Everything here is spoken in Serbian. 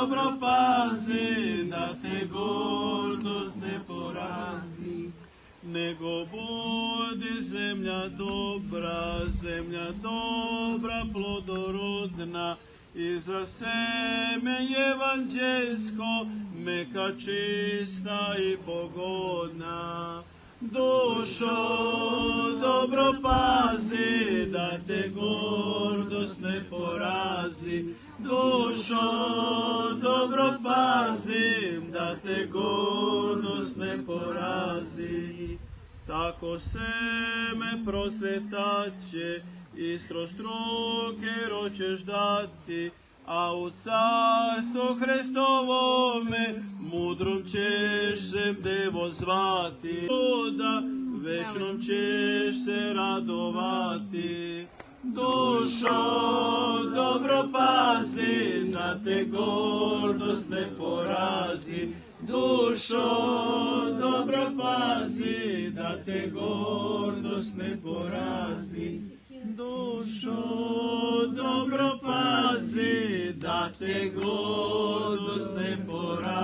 dobro pazi, da te gordost ne porazi. Nego budi zemlja dobra, plodorodna, i za seme evanđeljsko, meka čista i pogodna. Dušo, dobro pazi, da te gordost ne porazi. Dušo, dobro pazi, da te gordost ne porazi. Tako seme procvetaće, istrostruke roćeš dati, a u carstvo Hristovome mudrom ćeš se devo zvati. Da večnom ćeš se radovati. Dušo, dobro pazi, da te gordost ne porazi. Dušo, dobro pazi, da te gordost ne porazi. Dušo, dobro pazi, da te gordost ne porazi.